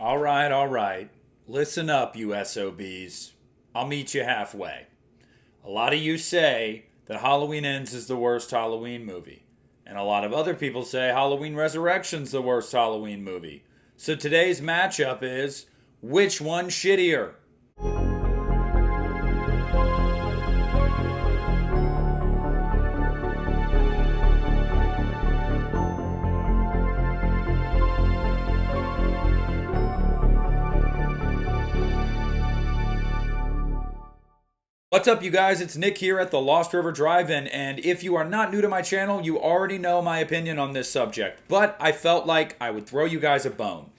All right, all right. Listen up, you SOBs. I'll meet you halfway. A lot of you say that Halloween Ends is the worst Halloween movie. And a lot of other people say Halloween Resurrection's the worst Halloween movie. So today's matchup is which one's shittier? What's up, you guys? It's Nick here at the Lost River Drive-In, and if you are not new to my channel, you already know my opinion on this subject, but I felt like I would throw you guys a bone.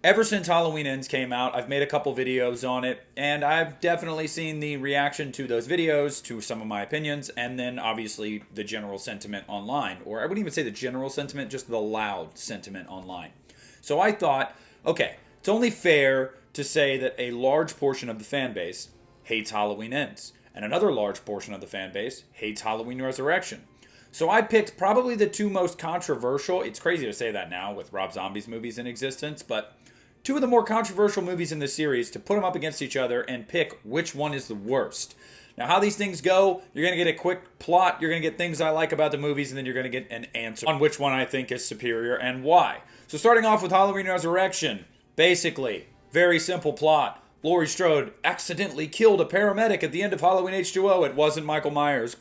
Ever since Halloween Ends came out, I've made a couple videos on it, and I've definitely seen the reaction to those videos, to some of my opinions, and then obviously the general sentiment online, or I wouldn't even say the general sentiment, just the loud sentiment online. So I thought, okay, it's only fair to say that a large portion of the fan base hates Halloween Ends, and another large portion of the fan base hates Halloween Resurrection. So I picked probably the two most controversial, it's crazy to say that now with Rob Zombie's movies in existence, but two of the more controversial movies in the series to put them up against each other and pick which one is the worst. Now, how these things go, you're going to get a quick plot, you're going to get things I like about the movies, and then you're going to get an answer on which one I think is superior and why. So starting off with Halloween Resurrection, basically, very simple plot. Laurie Strode accidentally killed a paramedic at the end of Halloween H2O. It wasn't Michael Myers.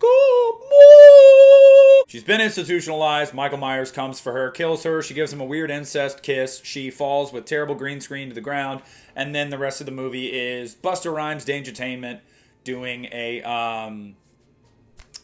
She's been institutionalized. Michael Myers comes for her, kills her. She gives him a weird incest kiss. She falls with terrible green screen to the ground. And then the rest of the movie is Busta Rhymes Dangertainment doing a,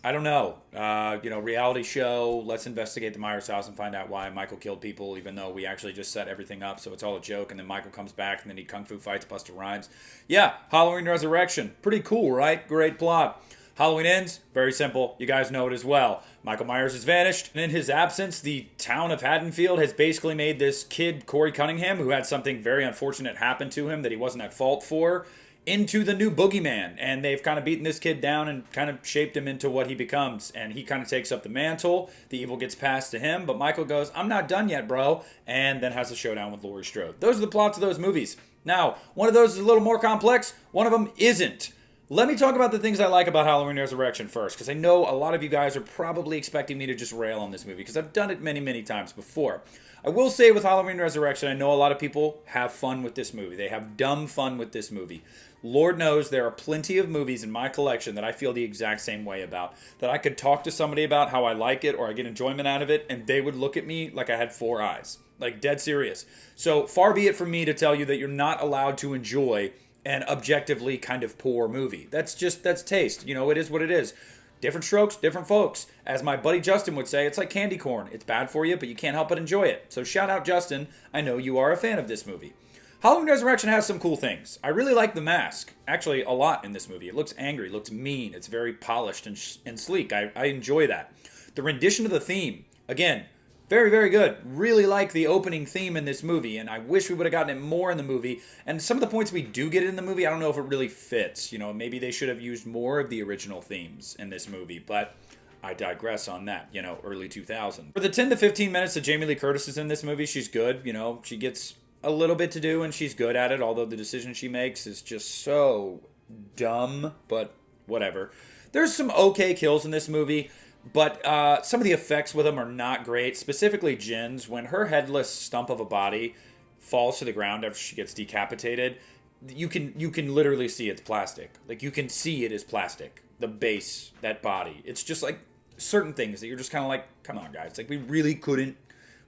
I don't know, reality show. Let's investigate the Myers house and find out why Michael killed people, even though we actually just set everything up, so it's all a joke. And then Michael comes back, and then he kung fu fights Busta Rhymes. Yeah, Halloween Resurrection. Pretty cool, right? Great plot. Halloween Ends, very simple. You guys know it as well. Michael Myers has vanished, and in his absence, the town of Haddonfield has basically made this kid, Corey Cunningham, who had something very unfortunate happen to him that he wasn't at fault for, into the new boogeyman. And they've kind of beaten this kid down and kind of shaped him into what he becomes. And he kind of takes up the mantle. The evil gets passed to him, but Michael goes, I'm not done yet, bro. And then has a showdown with Laurie Strode. Those are the plots of those movies. Now, one of those is a little more complex. One of them isn't. Let me talk about the things I like about Halloween Resurrection first, because I know a lot of you guys are probably expecting me to just rail on this movie, because I've done it many, many times before. I will say with Halloween Resurrection, I know a lot of people have fun with this movie. They have dumb fun with this movie. Lord knows there are plenty of movies in my collection that I feel the exact same way about, that I could talk to somebody about how I like it or I get enjoyment out of it, and they would look at me like I had four eyes. Like, dead serious. So far be it from me to tell you that you're not allowed to enjoy an objectively kind of poor movie. That's taste. You know, it is what it is. Different strokes, different folks. As my buddy Justin would say, it's like candy corn. It's bad for you, but you can't help but enjoy it. So shout out, Justin. I know you are a fan of this movie. Halloween Resurrection has some cool things. I really like the mask. Actually, a lot in this movie. It looks angry, it looks mean. It's very polished and sleek. I enjoy that. The rendition of the theme, again, very, very good. Really like the opening theme in this movie, and I wish we would have gotten it more in the movie. And some of the points we do get in the movie, I don't know if it really fits. You know, maybe they should have used more of the original themes in this movie, but I digress on that, you know, early 2000. For the 10 to 15 minutes that Jamie Lee Curtis is in this movie, she's good. You know, she gets a little bit to do, and she's good at it, although the decision she makes is just so dumb, but whatever. There's some okay kills in this movie. But some of the effects with them are not great. Specifically, Jen's, when her headless stump of a body falls to the ground after she gets decapitated, you can literally see it's plastic. Like, you can see it is plastic. The base, that body. It's just like certain things that you're just kind of like, come on, guys. Like, we really couldn't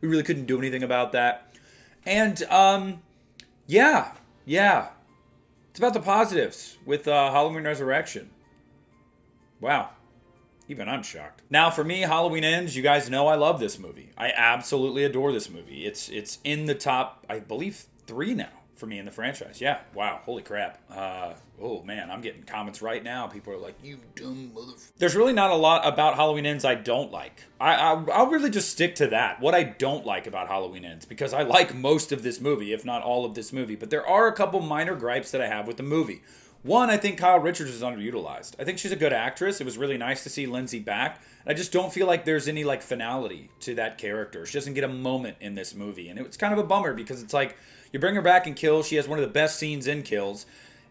do anything about that. And yeah. It's about the positives with Halloween Resurrection. Wow. Even I'm shocked. Now, for me, Halloween Ends, you guys know I love this movie. I absolutely adore this movie. It's in the top, I believe, 3 now for me in the franchise. Yeah, wow, holy crap. Oh, man, I'm getting comments right now. People are like, you dumb motherfucker. There's really not a lot about Halloween Ends I don't like. I'll really just stick to that, what I don't like about Halloween Ends, because I like most of this movie, if not all of this movie. But there are a couple minor gripes that I have with the movie. One, I think Kyle Richards is underutilized. I think she's a good actress. It was really nice to see Lindsay back. I just don't feel like there's any like finality to that character. She doesn't get a moment in this movie. And it's kind of a bummer because it's like, You bring her back in Kills. She has one of the best scenes in Kills.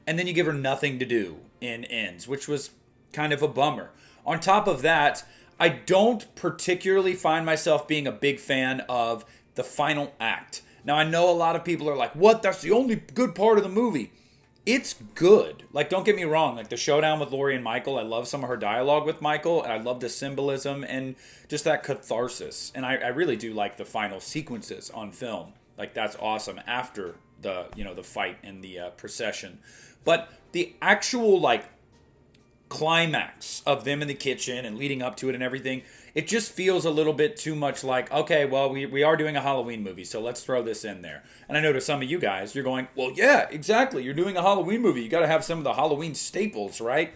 And then you give her nothing to do in Ends, which was kind of a bummer. On top of that, I don't particularly find myself being a big fan of the final act. Now, I know a lot of people are like, what? That's the only good part of the movie. It's good. Like, don't get me wrong. Like, the showdown with Laurie and Michael, I love some of her dialogue with Michael, and I love the symbolism and just that catharsis. And I really do like the final sequences on film. Like, that's awesome after the fight and the procession. But the actual, like, climax of them in the kitchen and leading up to it and everything, it just feels a little bit too much like, okay, well, we are doing a Halloween movie, so let's throw this in there. And I know to some of you guys, you're going, well, yeah, exactly. You're doing a Halloween movie. You got to have some of the Halloween staples, right?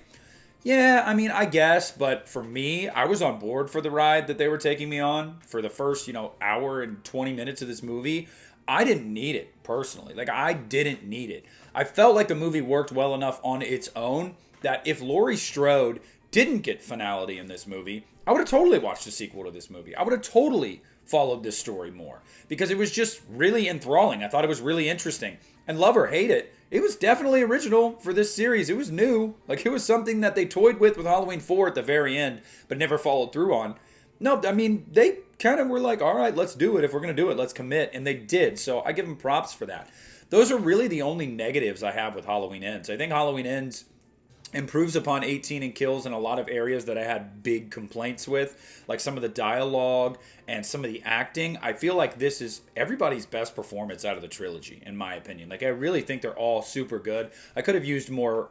Yeah, I mean, I guess, but for me, I was on board for the ride that they were taking me on for the first, hour and 20 minutes of this movie. I didn't need it, personally. Like, I didn't need it. I felt like the movie worked well enough on its own that if Laurie Strode didn't get finality in this movie, I would have totally watched the sequel to this movie. I would have totally followed this story more because it was just really enthralling. I thought it was really interesting. And love or hate it, it was definitely original for this series. It was new. Like, it was something that they toyed with Halloween 4 at the very end, but never followed through on. No, I mean, they kind of were like, all right, let's do it. If we're going to do it, let's commit. And they did. So I give them props for that. Those are really the only negatives I have with Halloween Ends. I think Halloween Ends improves upon 18 and Kills in a lot of areas that I had big complaints with, like some of the dialogue and some of the acting. I feel like this is everybody's best performance out of the trilogy, in my opinion. Like, I really think they're all super good. I could have used more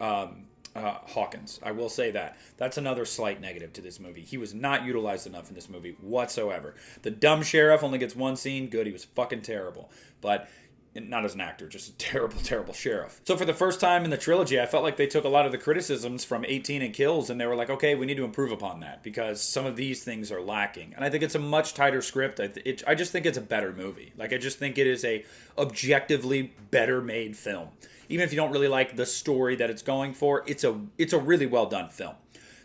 Hawkins. I will say that. That's another slight negative to this movie. He was not utilized enough in this movie whatsoever. The dumb sheriff only gets one scene. Good, he was fucking terrible. But not as an actor, just a terrible, terrible sheriff. So for the first time in the trilogy, I felt like they took a lot of the criticisms from 18 and Kills and they were like, okay, we need to improve upon that because some of these things are lacking. And I think it's a much tighter script. I just think it's a better movie. Like, I just think it is a objectively better made film. Even if you don't really like the story that it's going for, it's a really well done film.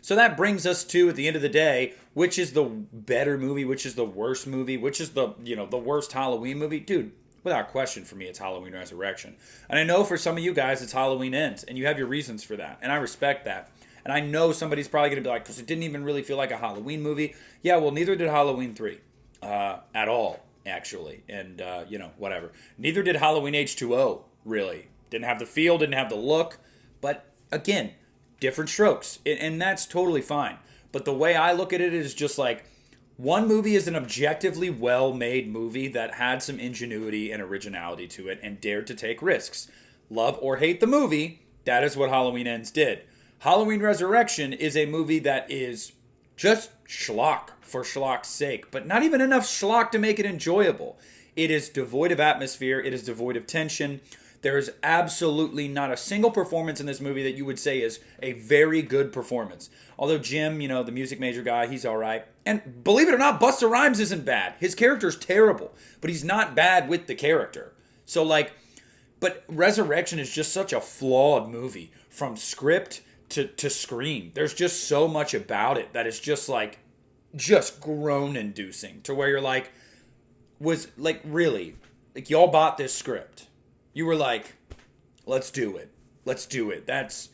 So that brings us to, at the end of the day, which is the better movie, which is the worst movie, which is the worst Halloween movie? Dude, without question, for me, it's Halloween Resurrection. And I know for some of you guys, it's Halloween Ends, and you have your reasons for that, and I respect that. And I know somebody's probably going to be like, because it didn't even really feel like a Halloween movie. Yeah, well, neither did Halloween 3 at all, actually, and, whatever. Neither did Halloween H2O, really. Didn't have the feel, didn't have the look, but, again, different strokes, and that's totally fine. But the way I look at it is just like, one movie is an objectively well-made movie that had some ingenuity and originality to it and dared to take risks. Love or hate the movie, that is what Halloween Ends did. Halloween Resurrection is a movie that is just schlock for schlock's sake, but not even enough schlock to make it enjoyable. It is devoid of atmosphere. It is devoid of tension. There is absolutely not a single performance in this movie that you would say is a very good performance. Although Jim, the music major guy, he's all right. And believe it or not, Busta Rhymes isn't bad. His character's terrible, but he's not bad with the character. So, but Resurrection is just such a flawed movie from script to screen. There's just so much about it that is just groan-inducing to where you're like, really? Like, y'all bought this script. You were like, let's do it. Let's do it. That's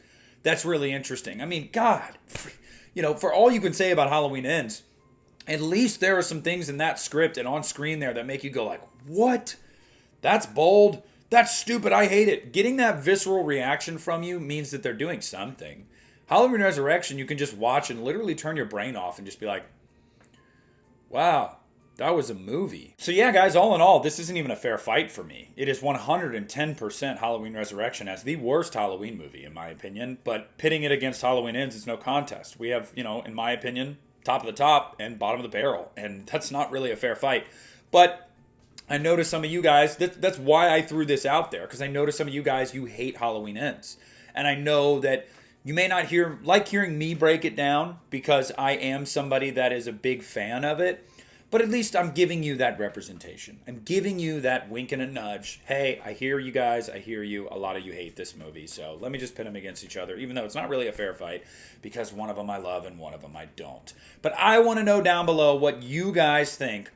really interesting. I mean, God, for all you can say about Halloween Ends, at least there are some things in that script and on screen there that make you go like, what? That's bold. That's stupid. I hate it. Getting that visceral reaction from you means that they're doing something. Halloween Resurrection, you can just watch and literally turn your brain off and just be like, wow. That was a movie. So yeah, guys, all in all, this isn't even a fair fight for me. It is 110% Halloween Resurrection as the worst Halloween movie, in my opinion. But pitting it against Halloween Ends is no contest. We have, in my opinion, top of the top and bottom of the barrel. And that's not really a fair fight. But I noticed some of you guys, that's why I threw this out there. Because I noticed some of you guys, you hate Halloween Ends. And I know that you may not like hearing me break it down because I am somebody that is a big fan of it. But at least I'm giving you that representation. I'm giving you that wink and a nudge. Hey, I hear you guys. I hear you. A lot of you hate this movie. So let me just pit them against each other, even though it's not really a fair fight, because one of them I love and one of them I don't. But I want to know down below what you guys think.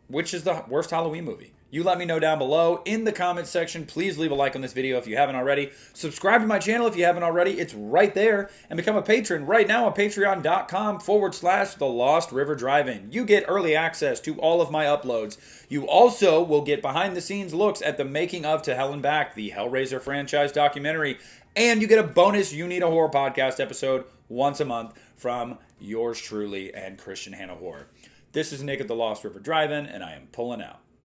Which is the worst Halloween movie? You let me know down below in the comments section. Please leave a like on this video if you haven't already. Subscribe to my channel if you haven't already. It's right there. And become a patron right now on patreon.com/The Lost River Drive-In. You get early access to all of my uploads. You also will get behind the scenes looks at the making of To Hell and Back, the Hellraiser franchise documentary. And you get a bonus You Need a Horror podcast episode once a month from yours truly and Christian Hannah Horror. This is Nick at The Lost River Drive-In, and I am pulling out.